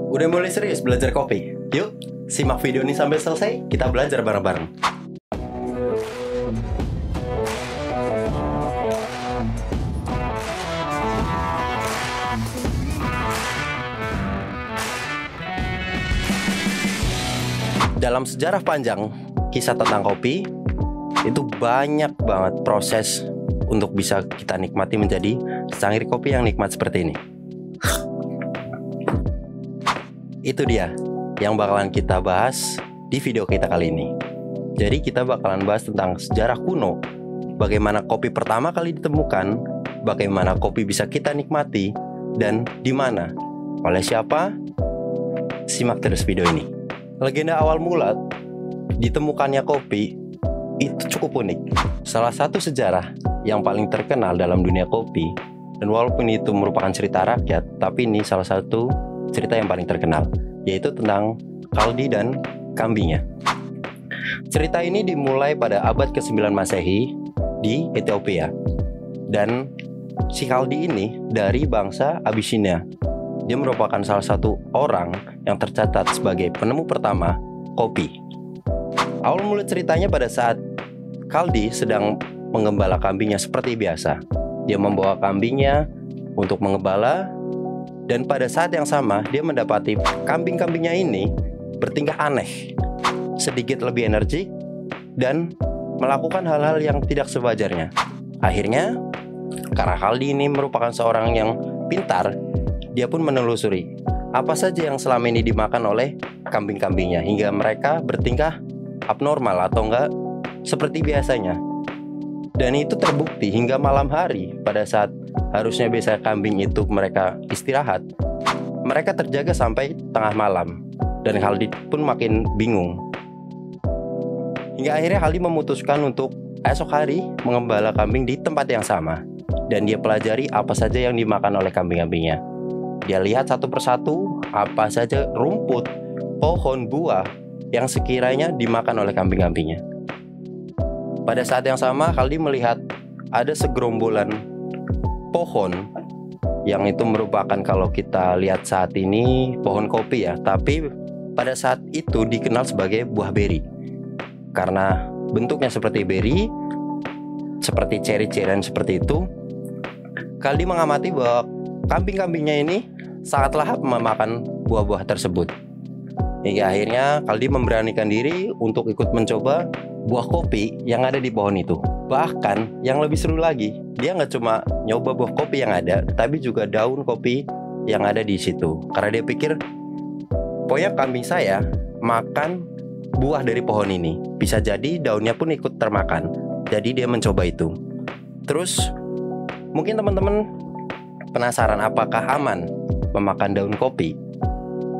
Udah mulai serius belajar kopi? Yuk, simak video ini sampai selesai, kita belajar bareng-bareng. Dalam sejarah panjang kisah tentang kopi, itu banyak banget proses untuk bisa kita nikmati menjadi secangkir kopi yang nikmat seperti ini. Itu dia yang bakalan kita bahas di video kita kali ini. Jadi kita bakalan bahas tentang sejarah kuno, bagaimana kopi pertama kali ditemukan, bagaimana kopi bisa kita nikmati, dan di mana, oleh siapa. Simak terus video ini. Legenda awal mula ditemukannya kopi itu cukup unik. Salah satu sejarah yang paling terkenal dalam dunia kopi, dan walaupun itu merupakan cerita rakyat, tapi ini salah satu cerita yang paling terkenal, yaitu tentang Khaldi dan kambingnya. Cerita ini dimulai pada abad ke-9 Masehi di Ethiopia. Dan si Khaldi ini dari bangsa Abyssinia. Dia merupakan salah satu orang yang tercatat sebagai penemu pertama kopi. Awal mula ceritanya pada saat Khaldi sedang menggembala kambingnya seperti biasa. Dia membawa kambingnya untuk menggembala, dan pada saat yang sama dia mendapati kambing-kambingnya ini bertingkah aneh, sedikit lebih energik, dan melakukan hal-hal yang tidak sewajarnya. Akhirnya, karena Khaldi ini merupakan seorang yang pintar, dia pun menelusuri apa saja yang selama ini dimakan oleh kambing-kambingnya hingga mereka bertingkah abnormal atau enggak seperti biasanya. Dan itu terbukti hingga malam hari, pada saat harusnya biasa kambing itu mereka istirahat, mereka terjaga sampai tengah malam. Dan Khaldi pun makin bingung. Hingga akhirnya Khaldi memutuskan untuk esok hari mengembala kambing di tempat yang sama. Dan dia pelajari apa saja yang dimakan oleh kambing-kambingnya. Dia lihat satu persatu apa saja rumput, pohon, buah yang sekiranya dimakan oleh kambing-kambingnya. Pada saat yang sama, Khaldi melihat ada segerombolan pohon yang itu merupakan, kalau kita lihat saat ini, pohon kopi ya. Tapi pada saat itu dikenal sebagai buah beri. Karena bentuknya seperti beri, seperti ceri-cerian seperti itu, Khaldi mengamati bahwa kambing-kambingnya ini sangat lahap memakan buah-buah tersebut. Hingga akhirnya Khaldi memberanikan diri untuk ikut mencoba buah kopi yang ada di pohon itu. Bahkan yang lebih seru lagi, dia nggak cuma nyoba buah kopi yang ada, tapi juga daun kopi yang ada di situ. Karena dia pikir, pokoknya kambing saya makan buah dari pohon ini, bisa jadi daunnya pun ikut termakan. Jadi dia mencoba itu. Terus mungkin teman-teman penasaran apakah aman memakan daun kopi?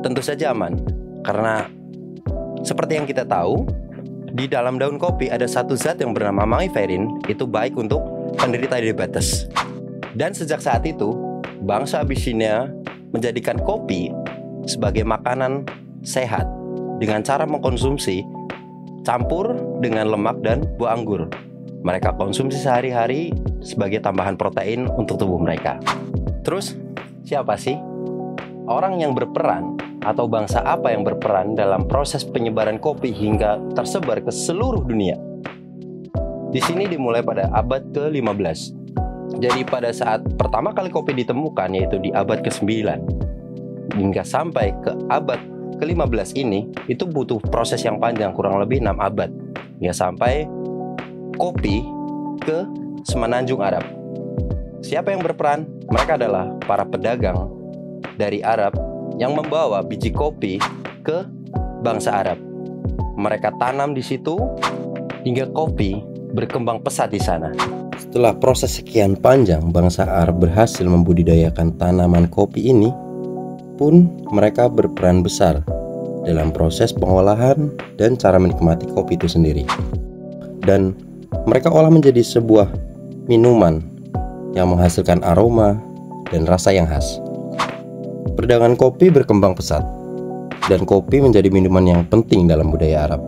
Tentu saja aman, karena seperti yang kita tahu, di dalam daun kopi ada satu zat yang bernama mangiferin, itu baik untuk penderita diabetes. Dan sejak saat itu, bangsa Abyssinia menjadikan kopi sebagai makanan sehat dengan cara mengkonsumsi campur dengan lemak dan buah anggur. Mereka konsumsi sehari-hari sebagai tambahan protein untuk tubuh mereka. Terus, siapa sih orang yang berperan atau bangsa apa yang berperan dalam proses penyebaran kopi hingga tersebar ke seluruh dunia? Di sini dimulai pada abad ke-15. Jadi pada saat pertama kali kopi ditemukan, yaitu di abad ke-9 hingga sampai ke abad ke-15 ini, itu butuh proses yang panjang, kurang lebih 6 abad, hingga sampai kopi ke semenanjung Arab. Siapa yang berperan? Mereka adalah para pedagang dari Arab yang membawa biji kopi ke bangsa Arab. Mereka tanam di situ hingga kopi berkembang pesat di sana. Setelah proses sekian panjang, bangsa Arab berhasil membudidayakan tanaman kopi ini, pun mereka berperan besar dalam proses pengolahan dan cara menikmati kopi itu sendiri. Dan mereka olah menjadi sebuah minuman yang menghasilkan aroma dan rasa yang khas. Perdagangan kopi berkembang pesat, dan kopi menjadi minuman yang penting dalam budaya Arab.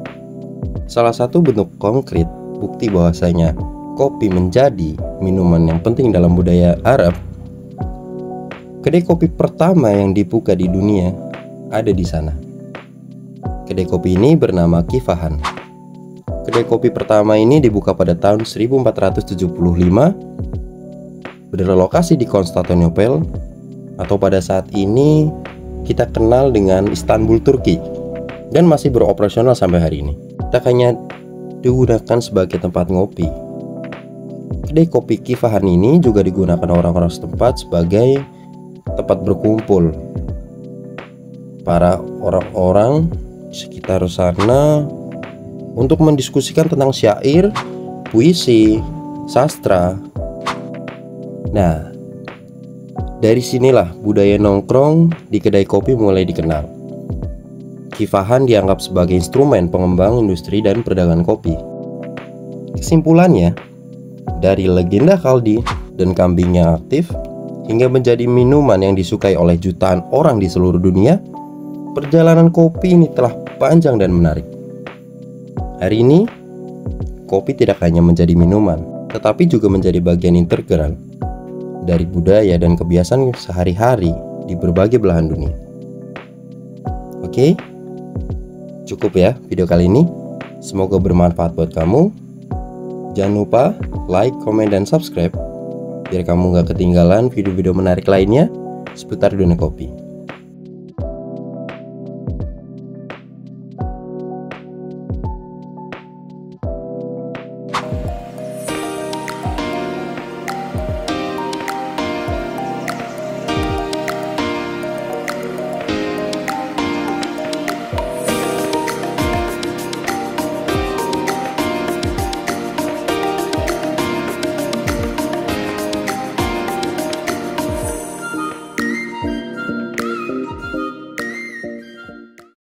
Salah satu bentuk konkret bukti bahwasanya kopi menjadi minuman yang penting dalam budaya Arab, kedai kopi pertama yang dibuka di dunia ada di sana. Kedai kopi ini bernama Kifahan. Kedai kopi pertama ini dibuka pada tahun 1475, berlokasi di Konstantinopel, atau pada saat ini kita kenal dengan Istanbul, Turki, dan masih beroperasional sampai hari ini. Tak hanya digunakan sebagai tempat ngopi, kedai kopi Kifahan ini juga digunakan orang-orang setempat sebagai tempat berkumpul para orang-orang di sekitar sana untuk mendiskusikan tentang syair, puisi, sastra. Nah, dari sinilah budaya nongkrong di kedai kopi mulai dikenal. Kifahan dianggap sebagai instrumen pengembang industri dan perdagangan kopi. Kesimpulannya, dari legenda Kaldi dan kambing yang aktif hingga menjadi minuman yang disukai oleh jutaan orang di seluruh dunia, perjalanan kopi ini telah panjang dan menarik. Hari ini, kopi tidak hanya menjadi minuman, tetapi juga menjadi bagian integral dari budaya dan kebiasaan sehari-hari di berbagai belahan dunia. Oke, cukup ya video kali ini. Semoga bermanfaat buat kamu. Jangan lupa like, comment, dan subscribe biar kamu gak ketinggalan video-video menarik lainnya seputar dunia kopi.